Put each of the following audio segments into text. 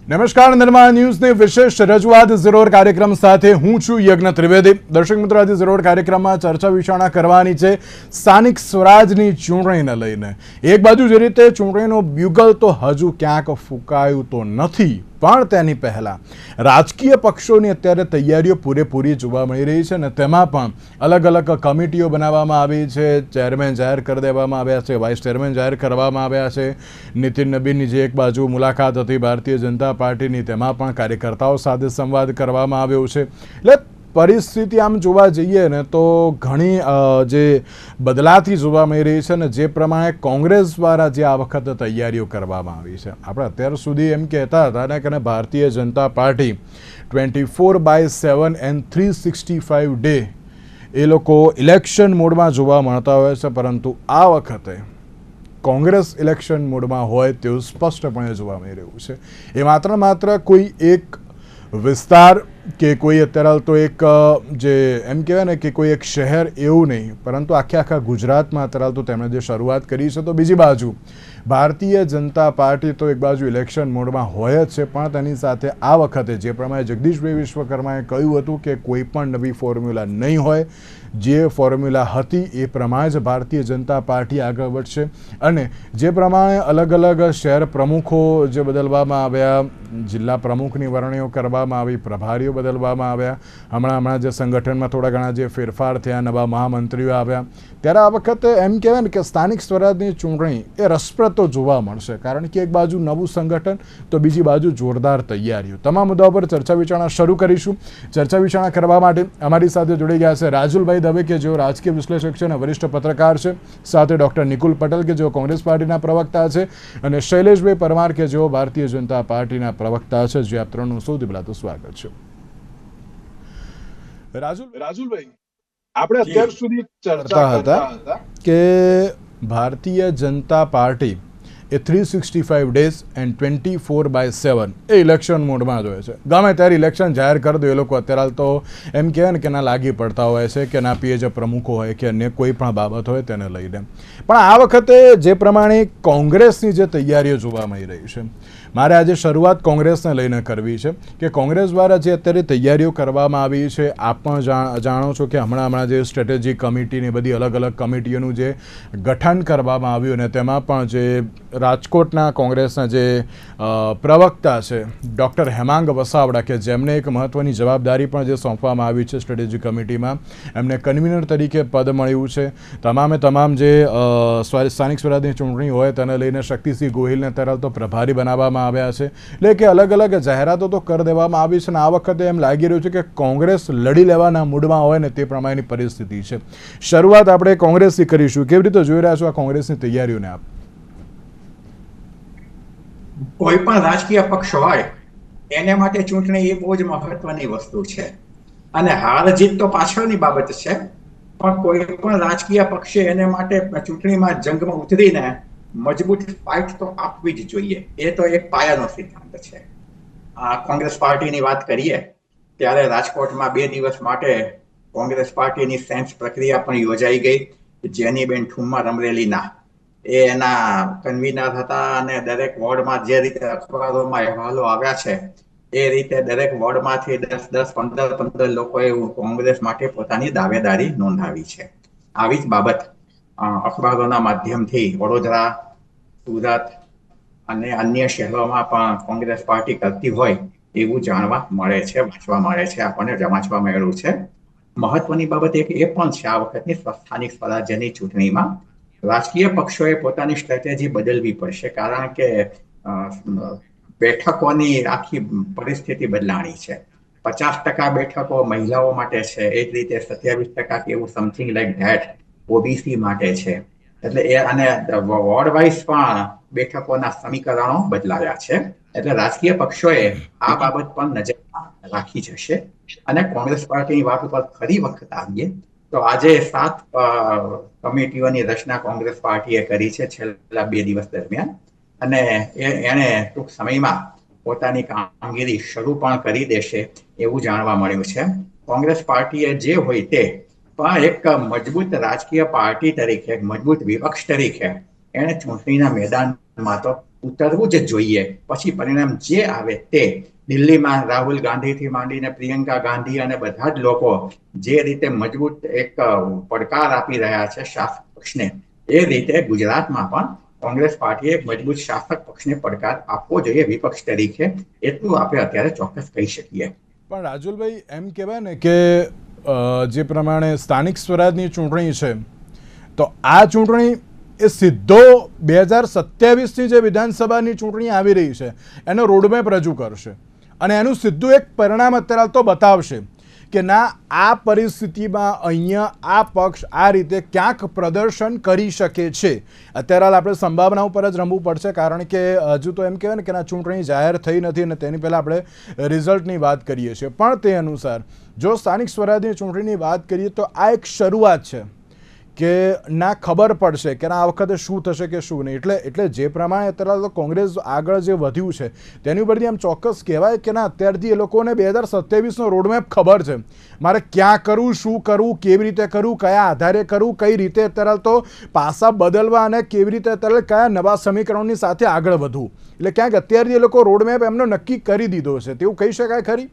નમસ્કાર, નિર્માણ ન્યૂઝની વિશેષ રજૂઆત ઝરોર કાર્યક્રમ સાથે હું છું યજ્ઞ ત્રિવેદી. દર્શક મિત્રો, આજે ઝરોર કાર્યક્રમમાં ચર્ચા વિચારણા કરવાની છે સ્થાનિક સ્વરાજની ચૂંટણીને લઈને. એક બાજુ જે રીતે ચૂંટણીનો બ્યુગલ તો હજુ ક્યાંક ફૂંકાયું તો નથી, પણ તેની પહેલાં રાજકીય પક્ષોની અત્યારે તૈયારીઓ પૂરેપૂરી જોવા મળી રહી છે અને તેમાં પણ અલગ અલગ કમિટીઓ બનાવવામાં આવી છે. ચેરમેન જાહેર કરી દેવામાં આવ્યા છે, વાઇસ ચેરમેન જાહેર કરવામાં આવ્યા છે. નીતિન નબીનની જે એક બાજુ મુલાકાત હતી ભારતીય જનતા પાર્ટીની, તેમાં પણ કાર્યકર્તાઓ સાથે સંવાદ કરવામાં આવ્યો છે. એટલે પરિસ્થિતિ આમ જોવા જઈએ ને તો ઘણી જે બદલાતી જોવા મળી રહી છે ને જે પ્રમાણે કોંગ્રેસ દ્વારા જે આ વખતે તૈયારીઓ કરવામાં આવી છે. આપણે અત્યાર સુધી એમ કહેતા હતા ને કે Bharatiya Janata party 24/7 and 365 day એ લોકો ઇલેક્શન મોડમાં જોવા મળતા હોય છે, પરંતુ આ વખતે કોંગ્રેસ ઇલેક્શન મોડમાં હોય તેવું સ્પષ્ટપણે જોવા મળી રહ્યું છે. એ માત્ર કોઈ એક વિસ્તાર કે કોઈ અત્યારે તો એક જે એમ કહેવાય ને કે કોઈ એક શહેર એવું નહીં, પરંતુ આખા ગુજરાતમાં અત્યારે તો તેમણે જે શરૂઆત કરી છે. તો બીજી બાજુ ભારતીય જનતા પાર્ટી તો એક બાજુ ઇલેક્શન મોડમાં હોય જ છે, પણ તેની સાથે આ વખતે જે પ્રમાણે જગદીશભાઈ વિશ્વકર્માએ કહ્યું હતું કે કોઈ પણ નવી ફોર્મ્યુલા નહીં હોય, જે ફોર્મ્યુલા હતી એ પ્રમાણે જ ભારતીય જનતા પાર્ટી આગળ વધશે. અને જે પ્રમાણે અલગ અલગ શહેર પ્રમુખો જે બદલવામાં આવ્યા, જિલ્લા પ્રમુખની વરણીઓ કરવામાં આવી, પ્રભારીઓ બદલવામાં આવ્યા, હમણાં જે સંગઠનમાં થોડા ઘણા જે ફેરફાર થયા, નવા મહામંત્રીઓ આવ્યા, ત્યારે આ વખતે એમ કહેવાય ને કે સ્થાનિક સ્વરાજની ચૂંટણી એ રસપ્રદ તો જોવા મળશે. કારણ કે એક બાજુ નવું સંગઠન તો બીજી બાજુ જોરદાર તૈયારીઓ. તમામ મુદ્દાઓ પર ચર્ચા વિચારણા શરૂ કરીશું. ચર્ચા વિચારણા કરવા માટે અમારી સાથે જોડી ગયા છે રાજુલભાઈ દવે કે જેઓ રાજકીય વિશ્લેષક છે અને વરિષ્ઠ પત્રકાર છે, સાથે ડૉક્ટર નિકુલ પટેલ કે જેઓ કોંગ્રેસ પાર્ટીના પ્રવક્તા છે, અને શૈલેષભાઈ પરમાર કે જેઓ ભારતીય જનતા પાર્ટીના પ્રવક્તા છે. જે આપ ત્રણનું સૌથી પહેલા તો સ્વાગત છે. રાજુલભાઈ, આપણે અત્યાર સુધી ચર્ચા કરતા હતા કે ભારતીય જનતા પાર્ટી એ 365 ડેઝ એન્ડ 24/7 એ ઇલેક્શન મોડમાં જ હોય છે. ગમે ત્યારે ઇલેક્શન જાહેર કરી દો એ લોકો અત્યારે તો એમ કહેવાય ને કે ના લાગી પડતા હોય છે કે ના પીએ જે પ્રમુખો હોય કે અન્ય કોઈ પણ બાબત હોય તેને લઈને. પણ આ વખતે જે પ્રમાણે કોંગ્રેસની જે તૈયારીઓ જોવા મળી રહી છે, મારે આજે શરૂઆત કોંગ્રેસને લઈને કરવી છે કે કોંગ્રેસ દ્વારા જે અત્યારે તૈયારીઓ કરવામાં આવી છે, આપ પણ જાણો છો કે હમણાં જે સ્ટ્રેટેજી કમિટીની બધી અલગ અલગ કમિટીઓનું જે ગઠન કરવામાં આવ્યું, અને તેમાં પણ જે રાજકોટના કોંગ્રેસના જે પ્રવક્તા છે ડૉક્ટર હેમાંગ વસાવડા કે જેમને એક મહત્ત્વની જવાબદારી પણ જે સોંપવામાં આવી છે સ્ટ્રેટેજી કમિટીમાં, એમને કન્વીનર તરીકે પદ મળ્યું છે. તમામ જે સ્થાનિક સ્વરાજની ચૂંટણી હોય તેને લઈને શક્તિસિંહ ગોહિલને તરફ તો પ્રભારી બનાવવામાં આવ્યા છે. એટલે કે અલગ અલગ જાહેરાતો તો કરી દેવામાં આવી છે, અને આ વખતે એમ લાગી રહ્યું છે કે કોંગ્રેસ લડી લેવાના મૂડમાં હોય ને તે પ્રમાણેની પરિસ્થિતિ છે. શરૂઆત આપણે કોંગ્રેસથી કરીશું. કેવી રીતે જોઈ રહ્યા છો આ કોંગ્રેસની તૈયારીઓને આપ? કોઈ પણ રાજકીય પક્ષ હોય એને માટે ચૂંટણી એ બહુ જ મહત્વની વસ્તુ છે, અને હાર જીત તો પાછળની બાબત છે, પણ કોઈ પણ રાજકીય પક્ષે એને માટે ચૂંટણીમાં જંગમાં ઉતરીને મજબૂત ફાઇટ તો આપવી જ જોઈએ. એ તો એક પાયાનો સિદ્ધાંત છે. આ કોંગ્રેસ પાર્ટીની વાત કરીએ ત્યારે રાજકોટમાં 2 દિવસ માટે કોંગ્રેસ પાર્ટીની સેન્સ પ્રક્રિયા પણ યોજાઈ ગઈ. જેનીબેન ઠુમ્મર અમરેલીના એ એના કન્વીનર હતા, અને દરેક વોર્ડમાં જે રીતે અખબારોમાં અહેવાલો આવ્યા છે એ રીતે દરેક વોર્ડમાંથી 10, 15 લોકોએ કોંગ્રેસ માટે પોતાની દાવેદારી નોંધાવી છે. આવી જ બાબત અખબારોના માધ્યમથી વડોદરા, સુરત અને અન્ય શહેરોમાં પણ કોંગ્રેસ પાર્ટી કરતી હોય એવું જાણવા મળે છે, વાંચવા મળે છે, આપણને વાંચવા મળ્યું છે. મહત્વની બાબત એક એ પણ છે, આ વખતની સ્થાનિક સ્વરાજ્યની ચૂંટણીમાં રાજકીય પક્ષોએ પોતાની સ્ટ્રેટેજી બદલવી પડશે, કારણ કે બેઠકોની આખી પરિસ્થિતિ બદલાણી છે. 50% બેઠકો મહિલાઓ માટે છે, એ જ રીતે 27% એવું સમથિંગ લાઈક ધેટ ઓબીસી માટે છે. એટલે એ અને વોર્ડ વાઇઝ પણ બેઠકોના સમીકરણો બદલાયા છે. એટલે રાજકીય પક્ષોએ આ બાબત પણ નજરમાં રાખી જશે. અને કોંગ્રેસ પાર્ટીની વાત ઉપર ફરી વખત આવીએ તો આજે 7 કમિટીઓની રચના કોંગ્રેસ પાર્ટીએ કરી છે છેલ્લા 2 દિવસ દરમિયાન, અને એને ટૂંક સમયમાં પોતાની કામગીરી શરૂ પણ કરી દેશે એવું જાણવા મળ્યું છે. કોંગ્રેસ પાર્ટીએ જે હોય તે પણ એક મજબૂત રાજકીય પાર્ટી તરીકે, એક મજબૂત વિપક્ષ તરીકે એને ચૂંટણીના મેદાનમાં તો ઉતરવું જ જોઈએ. પછી પરિણામ જે આવે તે. દિલ્હીમાં રાહુલ ગાંધીથી માંડીને પ્રિયંકા ગાંધી અને બધા જ લોકો જે રીતે મજબૂત એક પડકાર આપી રહ્યા છે શાસક પક્ષને, એ રીતે ગુજરાતમાં પણ કોંગ્રેસ પાર્ટીએ એક મજબૂત શાસક પક્ષને પડકાર આપવો જોઈએ વિપક્ષ તરીકે. એટલું આપણે અત્યારે ચોક્કસ કહી શકીએ. પણ રાજુલભાઈ, એમ કહેવાય ને કે જે પ્રમાણે સ્થાનિક સ્વરાજની ચૂંટણી છે, તો આ ચૂંટણી એ સીધો 2027ની જે વિધાનસભાની ચૂંટણી આવી રહી છે એનો રોડમેપ રજૂ કરશે અને એનું સીધું એક પરિણામ અત્યારે તો બતાવશે કે ના, આ પરિસ્થિતિમાં અહીંયા આ પક્ષ આ રીતે ક્યાંક પ્રદર્શન કરી શકે છે. અત્યારે હાલ આપણે સંભાવના ઉપર જ રમવું પડશે, કારણ કે હજુ તો એમ કહેવાય ને કે આ ચૂંટણી જાહેર થઈ નથી અને તેની પહેલાં આપણે રિઝલ્ટની વાત કરીએ છીએ. પણ તે અનુસાર જો સ્થાનિક સ્વરાજની ચૂંટણીની વાત કરીએ તો આ એક શરૂઆત છે કે ના ખબર પડશે કે આ વખતે શું થશે કે શું નહીં. એટલે જે પ્રમાણે અત્યારે તો કોંગ્રેસ આગળ જે વધ્યું છે તેની ઉપરથી આમ ચોક્કસ કહેવાય કે ના, અત્યારથી એ લોકોને 2027નો રોડમેપ ખબર છે. મારે ક્યાં કરવું, શું કરવું, કેવી રીતે કરવું, કયા આધારે કરવું, કઈ રીતે અત્યારે તો પાસા બદલવા અને કેવી રીતે અત્યારે કયા નવા સમીકરણોની સાથે આગળ વધવું. એટલે ક્યાંક અત્યારથી એ લોકો રોડમેપ એમનો નક્કી કરી દીધો છે, તેવું કહી શકાય ખરી?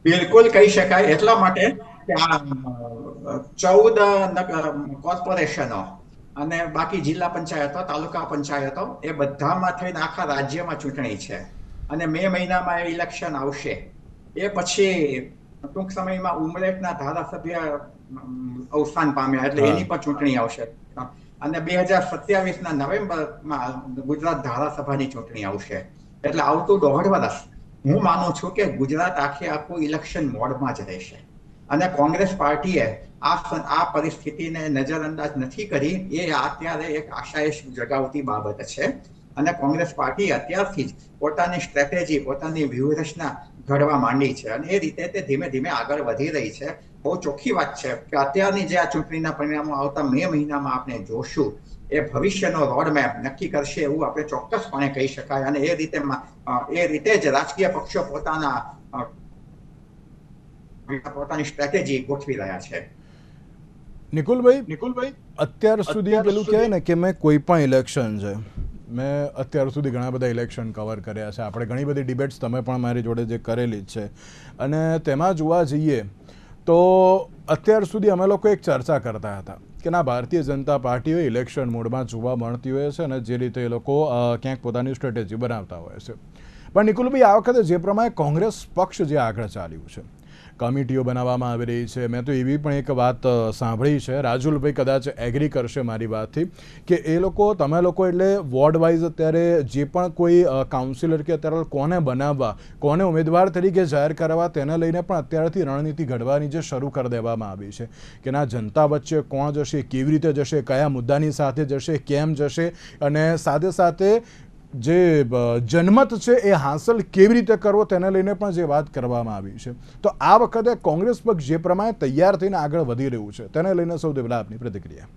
બિલકુલ કહી શકાય. એટલા માટે કે આ 14 કોર્પોરેશનો અને બાકી જિલ્લા પંચાયતો, તાલુકા પંચાયતો, એ બધામાં થઈને આખા રાજ્યમાં ચૂંટણી છે અને મે મહિનામાં ઇલેક્શન આવશે. એ પછી ટૂંક સમયમાં ઉમરેઠના ધારાસભ્ય અવસાન પામ્યા એટલે એની પણ ચૂંટણી આવશે અને 2027ના નવેમ્બરમાં ગુજરાત ધારાસભાની ચૂંટણી આવશે. એટલે આવતું 1.5 વર્ષ હું માનું છું કે ગુજરાત આખું ઇલેક્શન મોડમાં જ રહેશે અને કોંગ્રેસ પાર્ટીએ આ પરિસ્થિતિને નજરઅંદાજ નથી કરી. એ અત્યારે એક આશાએ જગાવતી બાબત છે અને કોંગ્રેસ પાર્ટી અત્યારથી જ પોતાની સ્ટ્રેટેજી, પોતાની વ્યૂહરચના ઘડવા માંડી છે અને એ રીતે તે ધીમે ધીમે આગળ વધી રહી છે. બહુ ચોખ્ખી વાત છે કે અત્યારની જે આ ચૂંટણીના પરિણામો આવતા મે મહિનામાં આપણે જોશું, એ ભવિષ્યનો રોડમેપ નક્કી કરશે એવું આપણે ચોક્કસપણે કહી શકાય. અને એ રીતે જ રાજકીય પક્ષો પોતાની સ્ટ્રેટેજી ગોઠવી રહ્યા છે. નિકુલભાઈ, અત્યાર સુધી પેલું કહે ને કે મેં કોઈ પણ ઇલેક્શન છે, મેં અત્યાર સુધી ઘણા બધા ઇલેક્શન કવર કર્યા છે, આપણે ઘણી બધી ડિબેટ્સ તમે પણ મારી જોડે જે કરેલી જ છે, અને તેમાં જોવા જઈએ તો અત્યાર સુધી અમે લોકો એક ચર્ચા કરતા હતા કે ના, ભારતીય જનતા પાર્ટીઓ ઇલેક્શન મોડમાં જોવા મળતી હોય છે અને જે રીતે એ લોકો ક્યાંક પોતાની સ્ટ્રેટેજી બનાવતા હોય છે. પણ નિકુલભાઈ, આ વખતે જે પ્રમાણે કોંગ્રેસ પક્ષ જે આગળ ચાલ્યું છે, કમિટીઓ બનાવવામાં આવી રહી છે, મેં તો એવી પણ એક વાત સાંભળી છે, રાજુલભાઈ કદાચ એગ્રી કરશે મારી વાતથી, કે એ લોકો, તમે લોકો એટલે વોર્ડ વાઇઝ અત્યારે જે પણ કોઈ કાઉન્સિલર કે અત્યારે કોને બનાવવા, કોને ઉમેદવાર તરીકે જાહેર કરવા, તેને લઈને પણ અત્યારથી રણનીતિ ઘડવાની જે શરૂ કરી દેવામાં આવી છે કે ના, જનતા વચ્ચે કોણ જશે, કેવી રીતે જશે, કયા મુદ્દાની સાથે જશે, કેમ જશે, અને સાથે સાથે જે જનમત છે એ હાંસલ કેવી રીતે કરવો તેને લઈને પણ જે વાત કરવામાં આવી છે. તો આ વખતે કોંગ્રેસ પક્ષ જે પ્રમાણે તૈયાર થઈને આગળ વધી રહ્યું છે તેને લઈને સૌથી પહેલા આપની પ્રતિક્રિયા.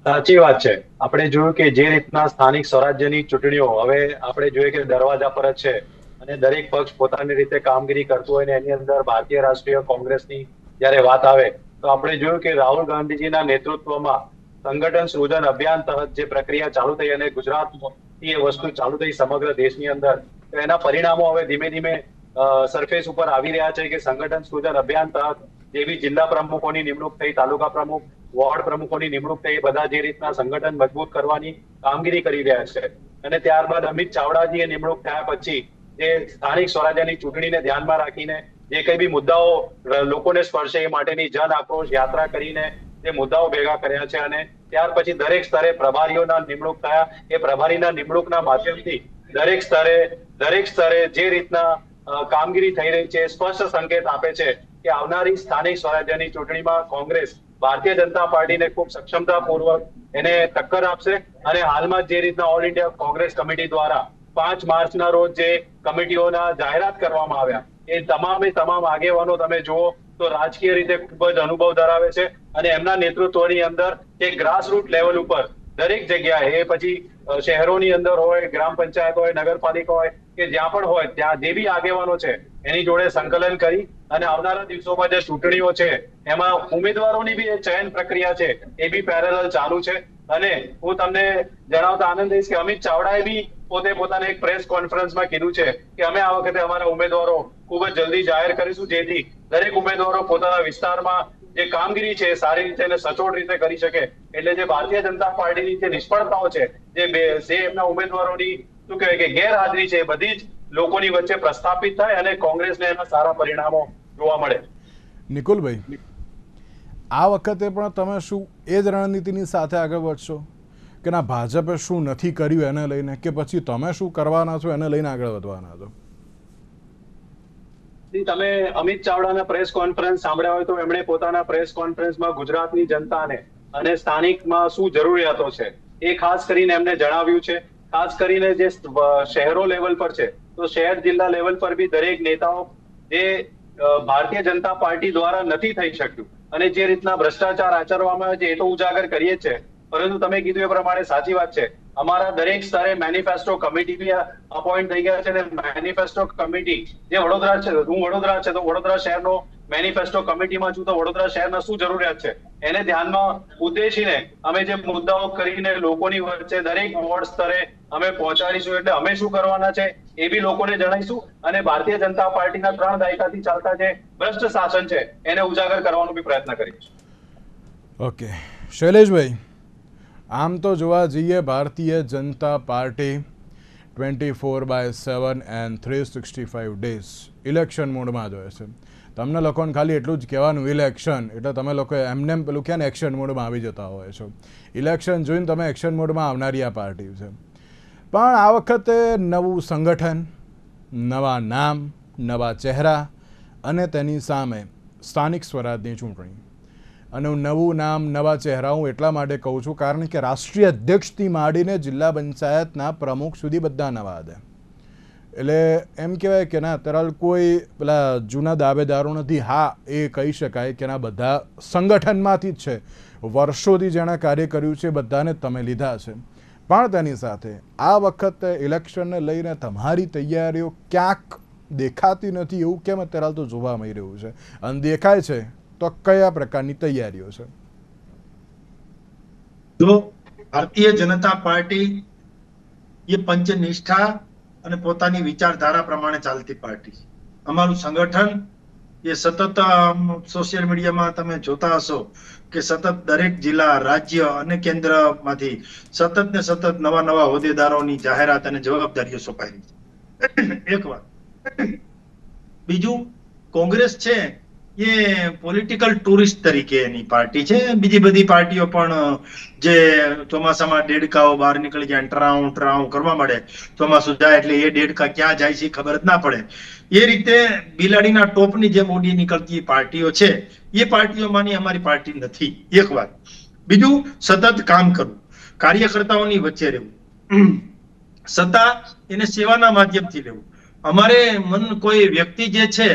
સાચી વાત છે. આપણે જોયું કે જે રીતના સ્થાનિક સ્વરાજ્યની ચૂંટણીઓ હવે આપણે જોઈએ કે દરવાજા પર જ છે અને દરેક પક્ષ પોતાની રીતે કામગીરી કરતું હોય ને એની અંદર ભારતીય રાષ્ટ્રીય કોંગ્રેસની જયારે વાત આવે તો આપણે જોયું કે રાહુલ ગાંધીજીના નેતૃત્વમાં સંગઠન સૃજન અભિયાન તહત જે પ્રક્રિયા ચાલુ થઈ અને ગુજરાતથી એ વસ્તુ ચાલુ થઈ સમગ્ર દેશની અંદર, તો એના પરિણામો હવે ધીમે ધીમે સરફેસ ઉપર આવી રહ્યા છે કે સંગઠન સૃજન અભિયાન તહત જેવી જિલ્લા પ્રમુખોની નિમણૂક થઈ, તાલુકા પ્રમુખ, વોર્ડ પ્રમુખોની નિમણૂક થઈ, બધા જે રીતના સંગઠન મજબૂત કરવાની કામગીરી કરી રહ્યા છે. અને ત્યારબાદ અમિત ચાવડાજીએ નિમણૂક થયા પછી જે સ્થાનિક સ્વરાજ્યની ચૂંટણીને ધ્યાનમાં રાખીને જે કઈ બી મુદ્દાઓ લોકોને સ્પર્શે એ માટેની જન આક્રોશ યાત્રા કરીને જે મુદ્દાઓ ભેગા કર્યા છે અને ત્યાર પછી દરેક સ્તરે પ્રભારીઓના નિમણૂક થયા. એ પ્રભારીના નિમણૂકના માધ્યમથી દરેક સ્તરે જે રીતના કામગીરી થઈ રહી છે સ્પષ્ટ સંકેત આપે છે કે આવનારી સ્થાનિક સ્વરાજ્યની ચૂંટણીમાં કોંગ્રેસ ભારતીય જનતા પાર્ટીને ખૂબ સક્ષમતાપૂર્વક એને ટક્કર આપશે. અને હાલમાં જે રીતના ઓલ ઇન્ડિયા કોંગ્રેસ કમિટી દ્વારા 5 માર્ચના રોજ જે કમિટીઓના જાહેરાત કરવામાં આવ્યા, એ તમામ આગેવાનો તમે જુઓ તો રાજકીય રીતે ખૂબ જ અનુભવ ધરાવે છે અને એમના નેતૃત્વની અંદર એક ગ્રાસરૂટ લેવલ ઉપર દરેક જગ્યાએ, એ પછી શહેરોની અંદર હોય, ગ્રામ પંચાયત હોય, નગરપાલિકા હોય કે જ્યાં પણ હોય, ત્યાં જે બી આગેવાનો છે એની જોડે સંકલન કરી અને આવનારા દિવસોમાં જે ચૂંટણીઓ છે એમાં ઉમેદવારોની બી ચયન પ્રક્રિયા છે એ બી પેરેલલ ચાલુ છે. અને હું તમને જણાવતા આનંદ થઈશ કે અમિત ચાવડાએ બી પોતે પોતાના એક પ્રેસ કોન્ફરન્સમાં કીધું છે કે અમે આ વખતે અમારા ઉમેદવારો ખૂબ જ જલ્દી જાહેર કરીશું, જેથી દરેક ઉમેદવારો પોતાના વિસ્તારમાં જે કામગીરી છે સારી રીતે અને સચોટ રીતે કરી શકે. એટલે જે ભારતીય જનતા પાર્ટીની જે નિષ્ફળતાઓ છે, જે એમના ઉમેદવારોની શું કહેવાય કે ગેરહાજરી છે, એ બધી જ લોકોની વચ્ચે પ્રસ્થાપિત થાય અને કોંગ્રેસને એના સારા પરિણામો જોવા મળે. નિકુલભાઈ, આ વખતે પણ તમે શું એ જ રણનીતિની સાથે આગળ વધશો કે ના ભાજપે શું નથી કર્યું એને લઈને, કે પછી તમે શું કરવાના છો એને લઈને આગળ વધવાના છો? તમે અમિત ચાવડાના પ્રેસ કોન્ફરન્સ સાંભળ્યા હોય તો એમણે પોતાના પ્રેસ કોન્ફરન્સમાં ગુજરાતની જનતાને અને સ્થાનિકમાં શું જરૂરિયાતો છે એ ખાસ કરીને એમને જણાવ્યું છે. ખાસ કરીને જે શહેરો લેવલ પર છે તો શહેર જિલ્લા લેવલ પર બી દરેક નેતાઓ જે ભારતીય જનતા પાર્ટી દ્વારા નથી થઈ શક્યું અને જે રીતના ભ્રષ્ટાચાર આચરવામાં આવે છે એ તો ઉજાગર કરીએ જ છે, પરંતુ તમે કીધું એ પ્રમાણે સાચી વાત છે. અમારા દરેક સ્તરે મેનિફેસ્ટો કમિટી બી અપોઇન્ટ થઈ ગયા છે અને મેનિફેસ્ટો કમિટી જે વડોદરા છે, હું વડોદરા છે તો વડોદરા શહેરનો મેનિફેસ્ટો કમિટીમાં છું તો વડોદરા શહેરના શું જરૂરિયાત છે એને ધ્યાનમાં ઉદ્દેશીને અમે જે મુદ્દાઓ કરીને લોકોની વચ્ચે દરેક વોર્ડ સ્તરે અમે પહોંચાડીશું. એટલે અમે શું કરવાના છે એ બી લોકોને જણાવીશું અને ભારતીય જનતા પાર્ટીના 3 દાયકાથી ચાલતા જે ભ્રષ્ટ શાસન છે એને ઉજાગર કરવાનો બી પ્રયત્ન કરીશું. ઓકે શૈલેષભાઈ, આમ તો જોવા જઈએ ભારતીય Janata party 24/7 and 365 days election મોડમાં જ હોય છે. તમને લોકોને ખાલી એટલું જ કહેવાનું ઇલેક્શન એટલે તમે લોકો એમને પેલું કહે ને એક્શન મોડમાં આવી જતા હોય છો. ઇલેક્શન જોઈને તમે એક્શન મોડમાં આવનારી આ પાર્ટી છે. પણ આ વખતે નવું સંગઠન, નવા નામ, નવા ચહેરા અને તેની સામે સ્થાનિક સ્વરાજની ચૂંટણી. અને હું નવું નામ, નવા ચહેરા હું એટલા માટે કહું છું કારણ કે રાષ્ટ્રીય અધ્યક્ષથી માંડીને જિલ્લા પંચાયતના પ્રમુખ સુધી બધા નવા હતા. એટલે એમ કહેવાય કે ના અત્યારે કોઈ પેલા જૂના દાવેદારો નથી. હા, એ કહી શકાય કે ના બધા સંગઠનમાંથી જ છે, વર્ષોથી જેણે કાર્ય કર્યું છે બધાને તમે લીધા છે. પણ તેની સાથે આ વખતે ઇલેક્શનને લઈને તમારી તૈયારીઓ ક્યાંક દેખાતી નથી એવું કેમ અત્યારે તો જોવા મળી રહ્યું છે? અને દેખાય છે તો કયા પ્રકારની તૈયારીઓ છે? જો ભારતીય જનતા પાર્ટી એ પંચનિષ્ઠા અને પોતાની વિચારધારા પ્રમાણે ચાલતી પાર્ટી. અમારું સંગઠન એ સતત સોશિયલ મીડિયામાં તમે જોતા હશો કે સતત દરેક જિલ્લા, રાજ્ય અને કેન્દ્રમાંથી સતત ને સતત નવા હોદ્દેદારોની જાહેરાત અને જવાબદારીઓ સોંપાઈ રહી છે. એક વાત. બીજું, કોંગ્રેસ છે એ પોલિટિકલ ટુરિસ્ટ તરીકે એની પાર્ટી છે. બીજી બધી પાર્ટીઓ પણ જે ચોમાસામાં દેડકાઓ બહાર નીકળી જાય, ટ્રાઉ કરવા મળે, ચોમાસું જાય એટલે એ દેડકા ક્યાં જાય છે ખબર જ ના પડે. એ રીતે બિલાડીના ટોપની જેમ ઉડી નીકળતી પાર્ટીઓ છે એ પાર્ટીઓમાંની અમારી પાર્ટી નથી. એક વાત. બીજું, સતત કામ કરવું, કાર્યકર્તાઓની વચ્ચે રહેવું, સત્તા એને સેવાના માધ્યમથી લેવું. અમારે કોઈ વ્યક્તિ જે છે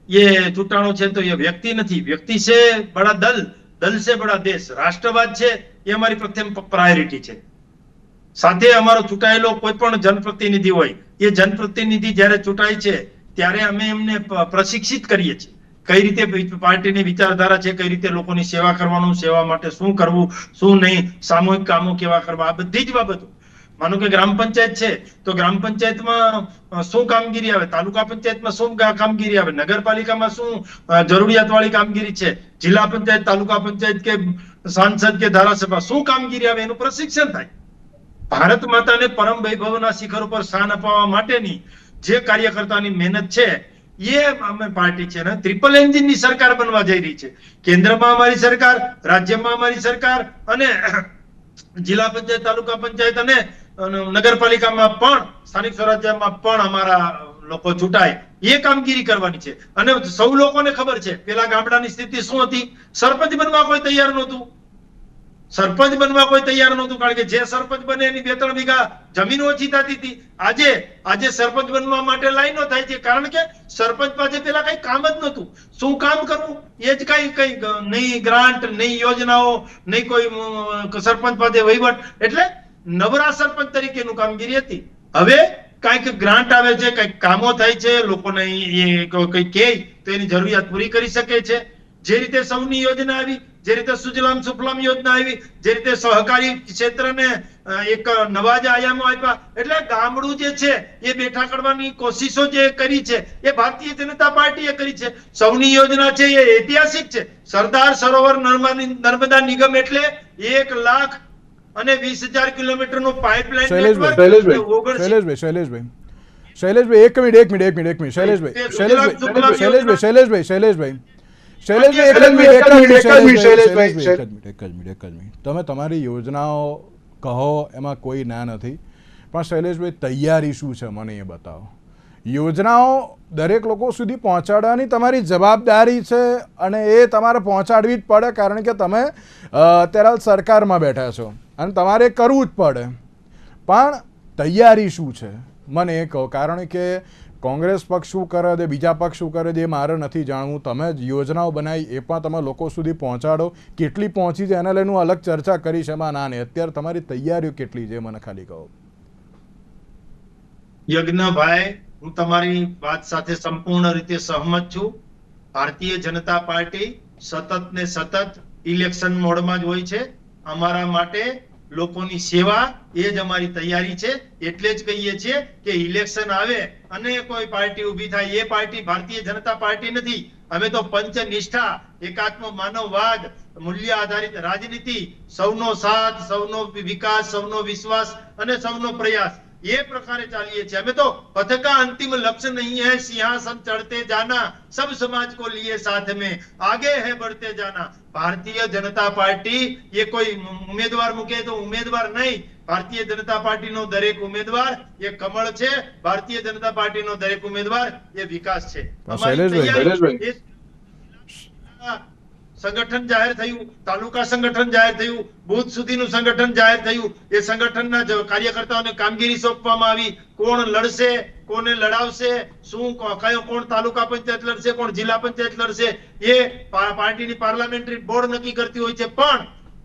એ ચૂંટાણો છે તો એ વ્યક્તિ નથી, વ્યક્તિ છે બડા દલ, દલ છે બડા દેશ. રાષ્ટ્રવાદ છે એ અમારી પ્રથમ પ્રાયોરિટી છે. સાથે અમારો ચૂંટાયેલો કોઈ પણ જનપ્રતિનિધિ હોય એ જનપ્રતિનિધિ જ્યારે ચૂંટાય છે ત્યારે અમે એમને પ્રશિક્ષિત કરીએ છીએ કઈ રીતે પાર્ટીની વિચારધારા છે, કઈ રીતે લોકોની સેવા કરવાનું, સેવા માટે શું કરવું, શું નહીં, સામૂહિક કામો કેવા કરવા, આ બધી જ બાબતો. માનો કે ગ્રામ પંચાયત છે તો ગ્રામ પંચાયતમાં શું કામગીરી આવે, તાલુકા પંચાયતમાં શું કામગીરી આવે, નગરપાલિકામાં શું જરૂરિયાત વાળી કામગીરી છે, જિલ્લા પંચાયત, તાલુકા પંચાયત કે સાંસદ કે ધારાસભા શું કામગીરી આવે એનું પ્રશિક્ષણ થાય. ભારત માતાને પરમ વૈભવના શિખર ઉપર સ્થાન અપાવવા માટેની જે કાર્યકર્તાની મહેનત છે એ અમે પાર્ટી છે ને ટ્રિપલ એન્જિનની સરકાર બનવા જઈ રહી છે. કેન્દ્રમાં અમારી સરકાર, રાજ્યમાં અમારી સરકાર અને જિલ્લા પંચાયત, તાલુકા પંચાયત અને નગરપાલિકામાં પણ, સ્થાનિક સ્વરાજ્યમાં પણ અમારા લોકો ચૂંટાય એ કામગીરી કરવાની છે. અને સૌ લોકોને ખબર છે પેલા ગામડાની સ્થિતિ શું હતી. સરપંચ બનવા કોઈ તૈયાર નહોતું. સરપંચ બનવા કોઈ તૈયાર નહોતું કારણ કે જે સરપંચ બને એની 2-3 વીઘા જમીન ઓછી થતી હતી. આજે સરપંચ બનવા માટે લાઈનો થાય છે કારણ કે સરપંચ પાસે પેલા કઈ કામ જ નહોતું. શું કામ કરવું એ જ કઈ નહીં, ગ્રાન્ટ નહીં, યોજનાઓ નહીં, કોઈ સરપંચ પાસે વહીવટ, એટલે નવરા સરપંચ તરીકેનું કામગીરી હતી. હવે કાંઈક ગ્રાન્ટ આવે છે, કાંઈક કામો થાય છે, લોકોને એ કંઈ કહે તો એની જરૂરિયાત પૂરી કરી શકે છે. જે રીતે સૌની યોજના આવી, જે રીતે સુજલામ સુફલામ યોજના આવી, જે રીતે સહકારી ક્ષેત્રને એક નવા જ આયામો આપ્યા, એટલે ગામડું જે છે એ બેઠા કરવાની કોશિશો જે કરી છે એ ભારતીય જનતા પાર્ટીએ કરી છે. સૌની યોજના છે એ ઐતિહાસિક છે. સરદાર સરોવર નર્મદા નિગમ એટલે 1,20,000 કિલોમીટરનું પાઇપલાઇન શૈલેષભાઈ એક મિનિટ તમે તમારી યોજનાઓ કહો, એમાં કોઈ ના નથી, પણ શૈલેષભાઈ તૈયારી શું છે મને એ બતાવો. યોજનાઓ દરેક લોકો સુધી પહોંચાડવાની તમારી જવાબદારી છે અને એ તમારે પહોંચાડવી જ પડે, કારણ કે તમે અત્યારે સરકારમાં બેઠા છો અને તમારે કરવું જ પડે. પણ તૈયારી શું છે મને એ કહો, કારણ કે કોંગ્રેસ પક્ષ શું કરે છે, બીજા પક્ષ શું કરે છે એ મારે નથી જાણવું. તમે યોજનાઓ બનાવી એ પણ તમે લોકો સુધી પહોંચાડો. કેટલી પહોંચી છે એના લઈને હું અલગ ચર્ચા કરીશ, એમાં ના નહીં. અત્યારે તમારી તૈયારીઓ કેટલી છે મને ખાલી કહો. યજ્ઞભાઈ, હું તમારી વાત સાથે સંપૂર્ણ રીતે સહમત છું. ભારતીય જનતા પાર્ટી સતત ને સતત ઇલેક્શન મોડમાં જ હોય છે. અમારા માટે લોકોની સેવા એ જ અમારી તૈયારી છે. એટલે જ કહીએ છીએ કે ઇલેક્શન આવે અને કોઈ પાર્ટી ઊભી થાય, એ પાર્ટી ભારતીય જનતા પાર્ટી નથી. અમે તો પંચનિષ્ઠા, એકાત્મ માનવવાદ, મૂલ્ય આધારિત રાજનીતિ, સૌનો સાથ, સૌનો વિકાસ, સૌનો વિશ્વાસ અને સૌનો પ્રયાસ, ये प्रकारे चालिए छे. हमें तो पथ का अंतिम लक्ष्य नहीं है सिंहासन चढ़ते जाना, सब समाज को लिए साथ में आगे है बढ़ते जाना. भारतीय जनता पार्टी ये कोई उम्मीदवार मूके तो उम्मीदवार नहीं. भारतीय जनता पार्टी नो दरेक उम्मीदवार ये कमल छे. भारतीय जनता पार्टी नो दरेक उम्मीदवार ये विकास छे. સંગઠન જાહેર થયું, તાલુકા સંગઠન જાહેર થયું, બુથ સુધીનું સંગઠન જાહેર થયું. એ સંગઠનના કાર્યકર્તાઓને કામગીરી સોંપવામાં આવી. કોણ લડશે, કોને લડાવશે, શું કયો કોણ તાલુકા પંચાયત લડશે, કોણ જિલ્લા પંચાયત લડશે, એ પાર્ટીની પાર્લામેન્ટરી બોર્ડ નક્કી કરતી હોય છે. પણ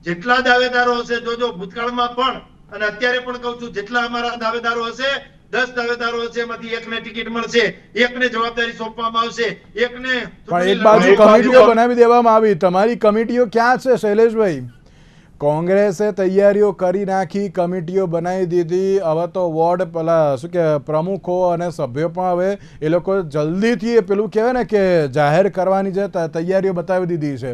જેટલા દાવેદારો હશે, જોજો ભૂતકાળમાં પણ અને અત્યારે પણ કહું છું, જેટલા અમારા દાવેદારો હશે, 10 દાવેદારો હશે, એમાંથી એકને ટિકિટ મળશે, એકને જવાબદારી સોંપવામાં આવશે, એકને. પણ એક બાજુ કમિટીઓ બનાવી દેવામાં આવી. તમારી કમિટીઓ ક્યાં છે શૈલેષભાઈ? કોંગ્રેસે તૈયારીઓ કરી નાખી, કમિટીઓ બનાવી દીધી. હવે તો વોર્ડ પેલા શું કે પ્રમુખો અને સભ્યો પણ હવે એ લોકો જલ્દીથી પેલું કહેવાય ને કે જાહેર કરવાની જે તૈયારીઓ બતાવી દીધી છે.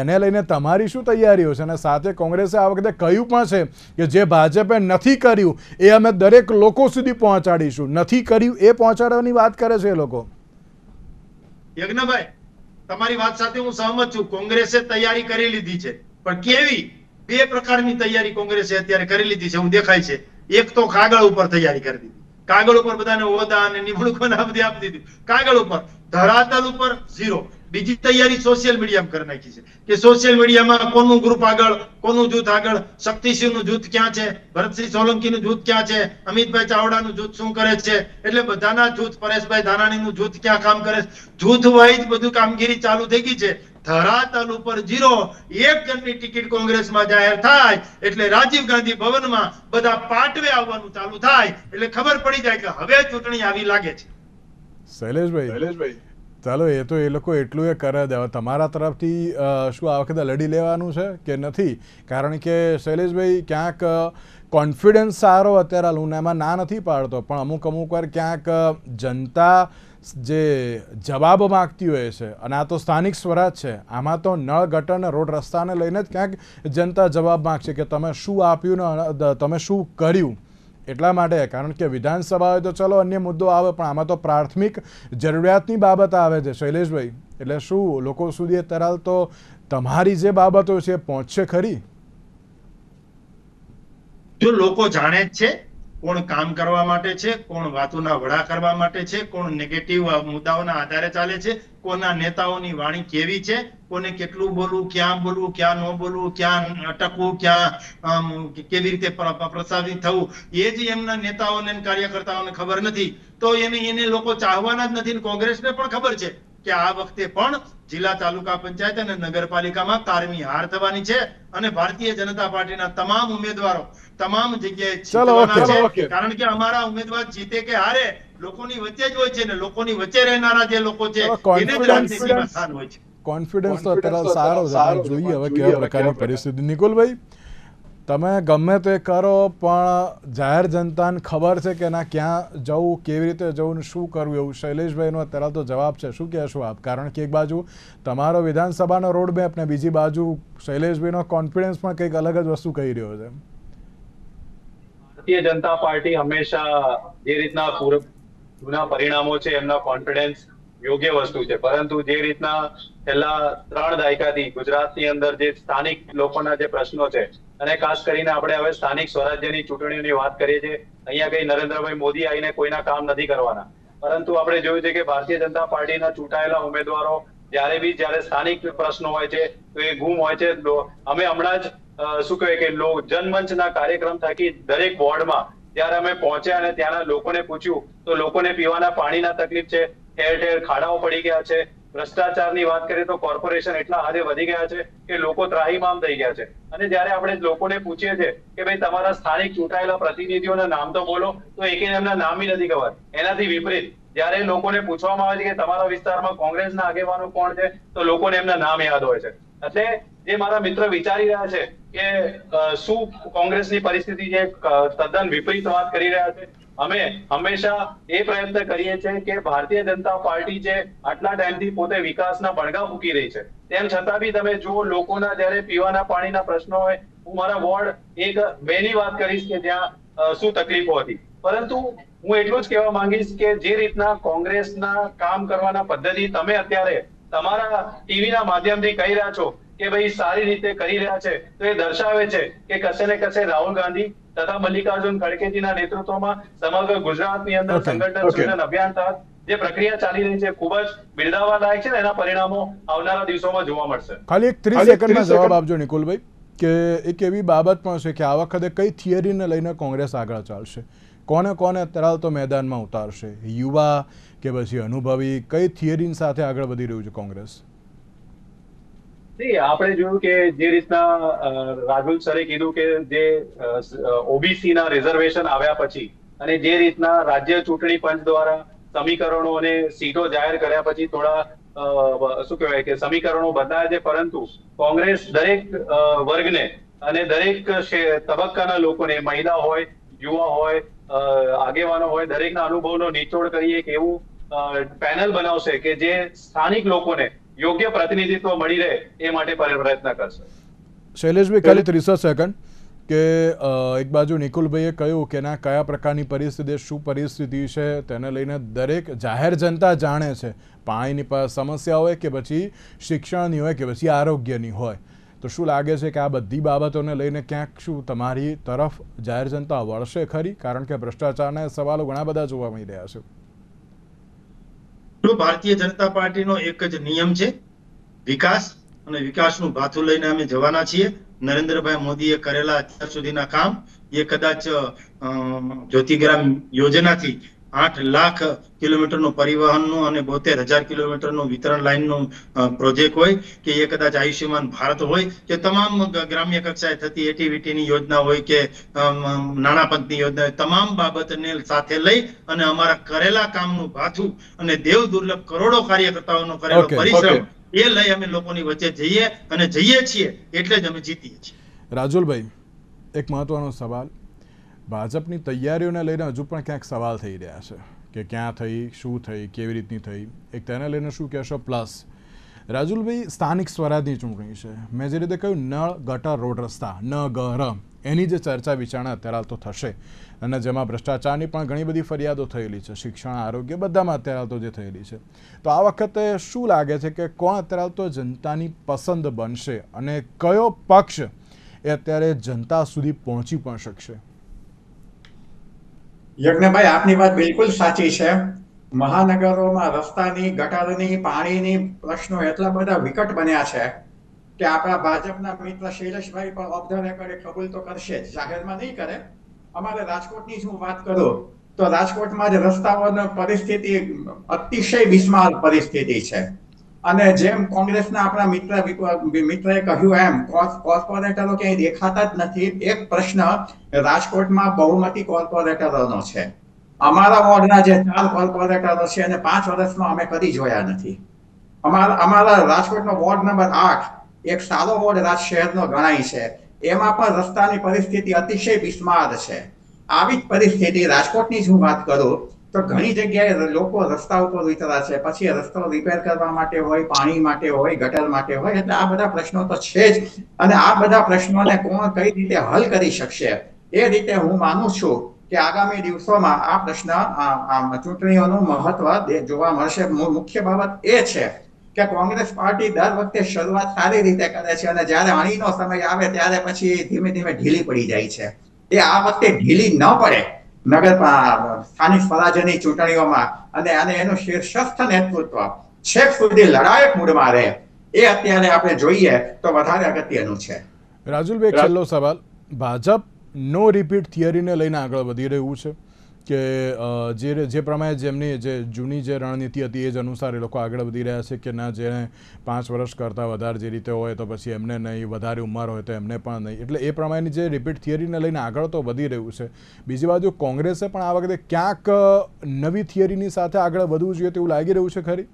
એને લઈને તમારી શું તૈયારીઓ છે? અને સાથે કોંગ્રેસે આ વખતે કહ્યું પણ છે કે જે ભાજપે નથી કર્યું એ અમે દરેક લોકો સુધી પહોંચાડીશું. નથી કર્યું એ પહોંચાડવાની વાત કરે છે એ લોકો. યજ્ઞભાઈ, તમારી વાત સાથે હું સહમત છું. કોંગ્રેસે તૈયારી કરી લીધી છે, પણ કેવી? બે પ્રકારની તૈયારી કોંગ્રેસે અત્યારે કરી લીધી છે, હું દેખાય છે. એક તો કાગળ ઉપર તૈયારી કરી દીધી. કાગળ ઉપર બધાને હોદ્દા અને નિમણૂકોને બધી આપી દીધી. કાગળ ઉપર, ધરાતલ ઉપર ઝીરો. બીજી તૈયારી સોશિયલ મીડિયામાં કરી નાખી છે કે સોશિયલ મીડિયામાં કોનું ગ્રુપ આગળ, કોનું જૂથ આગળ, શક્તિસિંહનું જૂથ ક્યાં છે, ભરતસિંહ સોલંકીનું જૂથ ક્યાં છે, અમિતભાઈ ચાવડાનું જૂથ શું કરે છે, એટલે બધાના જૂથ, પરેશભાઈ ધાનાણીનું જૂથ ક્યાં કામ કરે છે, જૂથ વાઇઝ બધું કામગીરી ચાલુ થઈ ગઈ છે. ધરાતલ ઉપર ઝીરો. એક જણની ટિકિટ કોંગ્રેસમાં જાહેર થાય એટલે રાજીવ ગાંધી ભવનમાં બધા પાટવે આવવાનું ચાલુ થાય એટલે ખબર પડી જાય કે હવે ચૂંટણી આવી લાગે છે. શૈલેષભાઈ, ચાલો એ તો એ લોકો એટલું એ કરે દે. તમારા તરફથી શું આ વખતે લડી લેવાનું છે કે નથી? કારણ કે શૈલેષભાઈ ક્યાંક કોન્ફિડન્સ સારો અત્યારે હું એમાં ના નથી પાડતો, પણ અમુક વાર ક્યાંક જનતા જે જવાબ માગતી હોય છે, અને આ તો સ્થાનિક સ્વરાજ છે, આમાં તો નળ ગટર ને રોડ રસ્તાને લઈને જ ક્યાંક જનતા જવાબ માગશે કે તમે શું આપ્યું ને તમે શું કર્યું. એટલા માટે, કારણ કે વિધાનસભા હોય તો ચલો અન્ય મુદ્દો આવે, પણ આમાં તો પ્રાથમિક જરૂરિયાતની બાબત આવે છે શૈલેષભાઈ. એટલે શું લોકો સુધી અત્યારે તો તમારી જે બાબતો છે પહોંચશે ખરી? જો લોકો જાણે જ છે કોણ કામ કરવા માટે છે, કોણ વાતોના વડા કરવા માટે છે, કોણ નેગેટિવ મુદ્દાઓના આધારે ચાલે છે, કોના નેતાઓની વાણી કેવી છે, કોને કેટલું બોલવું, ક્યાં બોલવું, ક્યાં ન બોલવું, ક્યાં અટકવું, ક્યાં કેવી રીતે પ્રસારિત થવું, એ જ એમના નેતાઓને કાર્યકર્તાઓને ખબર નથી. તો એને લોકો ચાહવાના જ નથી. કોંગ્રેસને પણ ખબર છે કે આ વખતે પણ જિલ્લા તાલુકા પંચાયત અને નગરપાલિકામાં કારમી હાર થવાની છે અને ભારતીય જનતા પાર્ટીના તમામ ઉમેદવારો તમામ જગ્યાએ જીતવાના છે, કારણ કે અમારા ઉમેદવાર જીતે કે હારે લોકોની વચ્ચે જ હોય છે ને લોકોની વચ્ચે રહેનારા જે લોકો છે એને જ રાજનીતિમાં સ્થાન હોય છે. કોન્ફિડન્સ તો અત્યારે સારો છે, પણ જોઈએ હવે કેવા પ્રકારની પરિસ્થિતિ. નિકુલભાઈ, તમે ગમે તે કરો પણ જાહેર જનતાને ખબર છે કે ના ક્યાં જવું, કેવી રીતે જવું ને શું કરવું, એવું શૈલેષભાઈનો અત્યારે તો જવાબ છે. શું કહેશો આપ? કારણ કે એક બાજુ તમારો વિધાનસભાનો રોડ મેપ ને બીજી બાજુ શૈલેષભાઈનો કોન્ફિડન્સ પણ કંઈક અલગ જ વસ્તુ કહી રહ્યો છે. ભારતીય જનતા પાર્ટી હંમેશા જે રીતના જૂના પરિણામો છે એમના કોન્ફિડન્સ યોગ્ય વસ્તુ છે, પરંતુ જે રીતના છેલ્લા 3 દાયકાથી ગુજરાતની અંદર જે સ્થાનિક લોકોના જે પ્રશ્નો છે અને ખાસ કરીને આપણે હવે સ્થાનિક સ્વરાજ્યની ચૂંટણીઓની વાત કરીએ છીએ, અહીંયા કઈ નરેન્દ્રભાઈ મોદી આવીને કોઈના કામ નથી કરવાના, પરંતુ આપણે જોયું છે કે ભારતીય જનતા પાર્ટીના ચૂંટાયેલા ઉમેદવારો જ્યારે સ્થાનિક પ્રશ્નો હોય છે તો એ ગુમ હોય છે. અમે હમણાં જ શું કહેવાય કે જનમંચના કાર્યક્રમ થકી દરેક વોર્ડમાં જ્યારે અમે પહોંચ્યા અને ત્યાંના લોકોને પૂછ્યું તો લોકોને પીવાના પાણીના તકલીફ છે, ઠેર ઠેર ખાડાઓ પડી ગયા છે. ભ્રષ્ટાચારની વાત કરીએ તો કોર્પોરેશન એટલા હદે વધી ગયા છે કે લોકો ત્રાહિમામ થઈ ગયા છે. અને જ્યારે આપણે લોકોને પૂછીએ છીએ કે ભાઈ તમારા સ્થાનિક ચૂંટાયેલા પ્રતિનિધિઓના નામ તો બોલો, તો એકેય એમના નામ નથી ખબર. એનાથી વિપરીત જ્યારે લોકોને પૂછવામાં આવે છે કે તમારા વિસ્તારમાં કોંગ્રેસના આગેવાનો કોણ છે, તો લોકોને એમના નામ યાદ હોય છે. એટલે જે મારા મિત્ર વિચારી રહ્યા છે કે શું કોંગ્રેસની પરિસ્થિતિ છે, તદ્દન વિપરીત વાત કરી રહ્યા છે. અમે હંમેશા એ પ્રયત્ન કરીએ છીએ કે ભારતીય જનતા પાર્ટી જે આટલા ટાઈમથી પોતે વિકાસના બણગા ફૂંકી રહી છે, તેમ છતાં બી તમે જો લોકોના જ્યારે પીવાના પાણીના પ્રશ્નો હોય, હું મારા વોર્ડ 1-2 ની વાત કરીશ કે જ્યાં શું તકલીફો હતી, પરંતુ હું એટલું જ કહેવા માંગીશ કે જે રીતના કોંગ્રેસના કામ કરવાના પદ્ધતિ તમે અત્યારે તમારા ટીવીના માધ્યમથી કહી રહ્યા છો કે ભાઈ સારી રીતે કરી રહ્યા છે, તો એ દર્શાવે છે કે કશે ને કશે રાહુલ ગાંધી તથા મલ્લિકાર્જુન ખડગેજીના નેતૃત્વમાં સમગ્ર ગુજરાતની અંદર સંગઠન સૂચન અભિયાન તહત જે પ્રક્રિયા ચાલી રહી છે ખૂબ જ બિરદાવવા લાયક છે ને એના પરિણામો આવનારા દિવસોમાં જોવા મળશે. ખાલી એક 30 સેકન્ડમાં જવાબ આપજો નિકુલભાઈ, કે એક એવી બાબત પણ છે કે આ વખતે કઈ થિયરીને લઈને કોંગ્રેસ આગળ ચાલશે, કોને અત્યારે તો મેદાનમાં ઉતારશે, યુવા કે પછી અનુભવી, કઈ થિયરી સાથે આગળ વધી રહ્યું છે કોંગ્રેસ? આપણે જોયું કે જે રીતના રાજુલ સરે કીધું કે જે ઓબીસી ના રિઝર્વેશન આવ્યા પછી અને જે રીતના રાજ્ય ચૂંટણી પંચ દ્વારા સમીકરણો અને સીટો જાહેર કર્યા પછી થોડા શું કહેવાય કે સમીકરણો બદલાયા છે, પરંતુ કોંગ્રેસ દરેક વર્ગને અને દરેક તબક્કાના લોકોને, મહિલા હોય, યુવા હોય, આગેવાનો હોય, દરેકના અનુભવનો નિચોડ કરી એક એવું પેનલ બનાવશે કે જે સ્થાનિક લોકોને યોગ્ય પ્રતિનિધિત્વ મળી રહે એ માટે પ્રયત્ન કરશે. શૈલેષભાઈ, ખાલી 30 સેકન્ડ, કે એક બાજુ નિકુલભાઈએ કહ્યું કે ના કયા પ્રકારની પરિસ્થિતિ, શું પરિસ્થિતિ છે તેને લઈને દરેક જાહેર જનતા જાણે છે, પાણીની સમસ્યા હોય કે પછી શિક્ષણની હોય કે પછી આરોગ્યની હોય, તો શું લાગે છે કે આ બધી બાબતોને લઈને ક્યાંક શું તમારી તરફ જાહેર જનતા વળશે ખરી? કારણ કે ભ્રષ્ટાચારના સવાલો ઘણા બધા જોવા મળી રહ્યા છે. ભારતીય જનતા પાર્ટીનો એક જ નિયમ છે, વિકાસ, અને વિકાસનું ભાથું લઈને અમે જવાના છીએ. નરેન્દ્રભાઈ મોદીએ કરેલા અત્યાર સુધીના કામ, એ કદાચ જ્યોતિગ્રામ યોજનાથી 8 લાખ કિલોમીટરનું પરિવહનનું અને 72,000 કિલોમીટરનું વિતરણ લાઇનનું પ્રોજેક્ટ હોય, કે એ કદાચ આયુષ્યમાન ભારત હોય, કે તમામ ગ્રામ્ય કક્ષાએ થતી એટીવીટીની યોજના હોય કે નાણાં પંચની યોજના હોય, તમામ બાબતને સાથે લઈ અને અમારા કરેલા કામનું ભાથું અને દેવ દુર્લભ કરોડો કાર્યકર્તાઓનો કરેલો પરિશ્રમ એ લઈ અમે લોકોની વચ્ચે જઈએ અને જઈએ છીએ, એટલે જ અમે જીતીએ છીએ. રાજુલભાઈ, એક મહત્વનો સવાલ, ભાજપની તૈયારીઓને લઈને હજુ પણ ક્યાંક સવાલ થઈ રહ્યા છે કે ક્યાં થઈ, શું થઈ, કેવી રીતની થઈ, એક તેને લઈને શું કહેશો? પ્લસ રાજુલભાઈ, સ્થાનિક સ્વરાજની ચૂંટણી છે, મેં જે રીતે કહ્યું નળ, ગટર, રોડ રસ્તા, ન ગર, એની જે ચર્ચા વિચારણા અત્યારે તો થશે અને જેમાં ભ્રષ્ટાચારની પણ ઘણી બધી ફરિયાદો થયેલી છે, શિક્ષણ, આરોગ્ય બધામાં અત્યારે તો જે થયેલી છે, તો આ વખતે શું લાગે છે કે કોણ અત્યારે તો જનતાની પસંદ બનશે અને કયો પક્ષ એ અત્યારે જનતા સુધી પહોંચી પણ શકશે? યજ્ઞભાઈ, આપની વાત બિલકુલ સાચી છે. મહાનગરોમાં રસ્તાની, ગટરની, પાણીની પ્રશ્નો એટલા બધા વિકટ બન્યા છે કે આપણા ભાજપના મિત્ર શૈલેષભાઈ પણ ઓફ ધ રેકોર્ડ કબૂલ તો કરશે જ, જાહેરમાં નહીં કરે. અમારે રાજકોટની જ હું વાત કરું તો રાજકોટમાં જ રસ્તાઓની પરિસ્થિતિ અતિશય બિસ્માર પરિસ્થિતિ છે. અને જેમ કોંગ્રેસના આપણા મિત્રએ કહ્યું એમ કોર્પોરેટરો ક્યાંય દેખાતા જ નથી. એક પ્રશ્ન રાજકોટમાં બહુમતી કોર્પોરેટરોનો છે. અમારા વોર્ડના જે 4 કોર્પોરેટરો છે અને 5 વર્ષમાં અમે કદી જોયા નથી. અમારા રાજકોટનો વોર્ડ નંબર 8 એક સારો વોર્ડ રાજ શહેરનો ગણાય છે. એમાં પણ રસ્તાની પરિસ્થિતિ અતિશય બિસ્માર છે. આવી જ પરિસ્થિતિ રાજકોટની જ હું વાત કરું તો ઘણી જગ્યાએ લોકો રસ્તા ઉપર ઉતરા છે. પછી રસ્તો રિપેર કરવા માટે હોય, પાણી માટે હોય, ગટર માટે હોય, એટલે આ બધા પ્રશ્નો તો છે જ. અને આ બધા પ્રશ્નોને કોણ કઈ રીતે હલ કરી શકશે એ રીતે હું માનું છું કે આગામી દિવસોમાં આ પ્રશ્ન ચૂંટણીઓનું મહત્વ જોવા મળશે. મુખ્ય બાબત એ છે કે કોંગ્રેસ પાર્ટી દર વખતે શરૂઆત સારી રીતે કરે છે અને જ્યારે અણીનો સમય આવે ત્યારે પછી ધીમે ધીમે ઢીલી પડી જાય છે. એ આ વખતે ઢીલી ન પડે સ્થાનિક સ્વરાજ્યની ચૂંટણીઓમાં અને એનું શીર્ષસ્થ નેતૃત્વ છેક સુધી લડાયક મૂડમાં રહે એ અત્યારે આપણે જોઈએ તો વધારે અગત્યનું છે. રાજુલભાઈ, છેલ્લો સવાલ. ભાજપ નો રિપીટ થિયરીને લઈને આગળ વધી રહ્યું છે કે જે પ્રમાણે જેમની જે જૂની જે રણનીતિ હતી એ જ અનુસાર એ લોકો આગળ વધી રહ્યા છે કે ના, જેને 5 વર્ષ કરતાં વધારે જે રીતે હોય તો પછી એમને નહીં, વધારે ઉંમર હોય તો એમને પણ નહીં, એટલે એ પ્રમાણેની જે રિપીટ થિયરીને લઈને આગળ તો વધી રહ્યું છે. બીજી બાજુ કોંગ્રેસે પણ આ વખતે ક્યાંક નવી થિયરીની સાથે આગળ વધવું જોઈએ તેવું લાગી રહ્યું છે ખરી?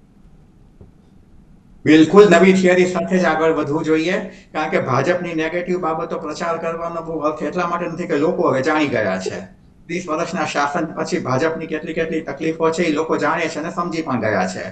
બિલકુલ નવી થિયરી સાથે જ આગળ વધવું જોઈએ, કારણ કે ભાજપની નેગેટિવ બાબતો પ્રચાર કરવાનો બહુ અર્થ એટલા માટે નથી કે લોકો હવે જાણી ગયા છે. 30 વર્ષના શાસન પછી ભાજપની કેટલી તકલીફો છે એ લોકો જાણે છે અને સમજી પણ ગયા છે.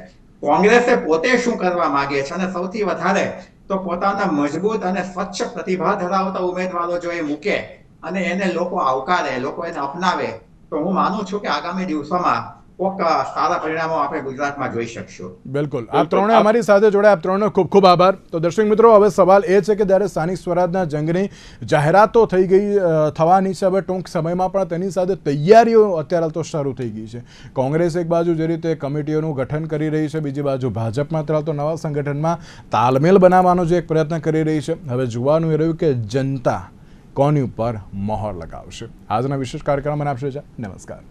કોંગ્રેસે પોતે શું કરવા માંગે છે અને સૌથી વધારે તો પોતાના મજબૂત અને સ્વચ્છ પ્રતિભા ધરાવતા ઉમેદવારો જો એ મૂકે અને એને લોકો આવકારે, લોકો એને અપનાવે તો હું માનું છું કે આગામી દિવસોમાં કોક સારા પરિણામો આપણે ગુજરાતમાં જોઈ શકશું. બિલકુલ. આપ ત્રણે અમારી સાથે જોડાયા, આપ ત્રણનો ખૂબ ખૂબ આભાર. તો દર્શક મિત્રો, હવે સવાલ એ છે કે જ્યારે સ્થાનિક સ્વરાજના જંગની જાહેરાતો થવાની છે, હવે ટૂંક સમયમાં પણ તેની સાથે તૈયારીઓ અત્યારે તો શરૂ થઈ ગઈ છે. કોંગ્રેસ એક બાજુ જે રીતે કમિટીઓનું ગઠન કરી રહી છે, બીજી બાજુ ભાજપમાં અત્યારે તો નવા સંગઠનમાં તાલમેલ બનાવવાનો જે એક પ્રયત્ન કરી રહી છે. હવે જોવાનું એ રહ્યું કે જનતા કોની ઉપર મહોર લગાવશે. આજના વિશેષ કાર્યક્રમમાં આપશે. નમસ્કાર.